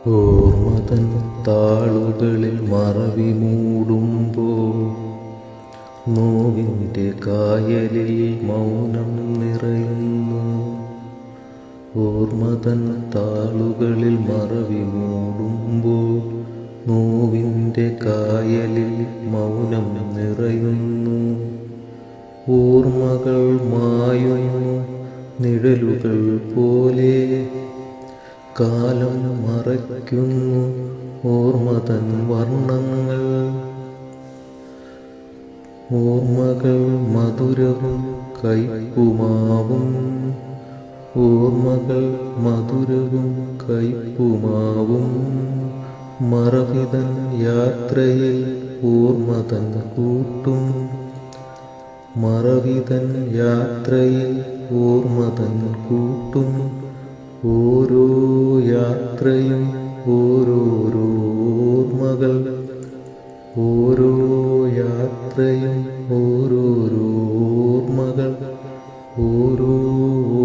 ഓർമ്മതൻ താളുകളിൽ മറവി മൂടുമ്പോൾ നോവിൻ്റെ കായലിൽ മൗനം നിറയുന്നു. ഓർമ്മതൻ താളുകളിൽ മറവി മൂടുമ്പോൾ നോവിൻ്റെ കായലിൽ മൗനം നിറയുന്നു. ഓർമ്മകൾ മായുന്നു നിഴലുകൾ പോലെ, കാലം മറയ്ക്കുന്നു ഓർമ്മതൻ വർണ്ണങ്ങൾ. ഓർമ്മകൾ മധുരവും കയ്പുമാവും, ഓർമ്മകൾ മധുരവും കയ്പുമാവും. മറവിതൻ യാത്രയിൽ ഓർമ്മതൻ കൂട്ടും, മറവിതൻ യാത്രയിൽ ഓർമ്മതൻ കൂട്ടും. ഓരോ യാത്രയും ഓരോരോ ഓർമ്മകൾ, ഓരോ യാത്രയും ഓരോരോ ഓർമ്മകൾ. ഓരോ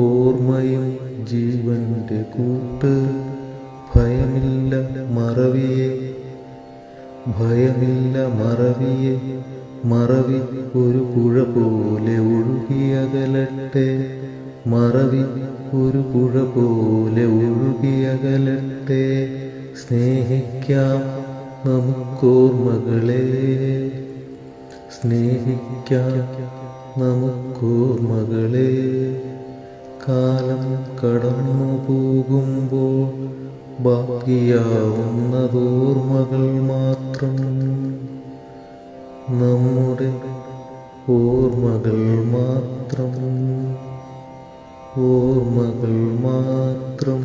ഓർമ്മയും ജീവന്റെ കൂട്ട്. ഭയമില്ല മറവിയെ, ഭയമില്ല മറവിയെ. മറവി ഒരു പുഴ പോലെ ഒഴുകിയകലട്ടെ, മറവി ഒരു പുഴ പോലെ ഒഴുകിയകലട്ടെ. സ്നേഹിക്കാം നമുക്കോർമ്മകളെ, സ്നേഹിക്കാം നമുക്കോർമ്മകളെ. കാലം കടന്നു പോകുമ്പോൾ ബാക്കിയാവുന്നതോർമ്മകൾ മാത്രം, നമ്മുടെ ഓർമ്മകൾ മാത്രം, ഓർമ്മകൾ മാത്രം.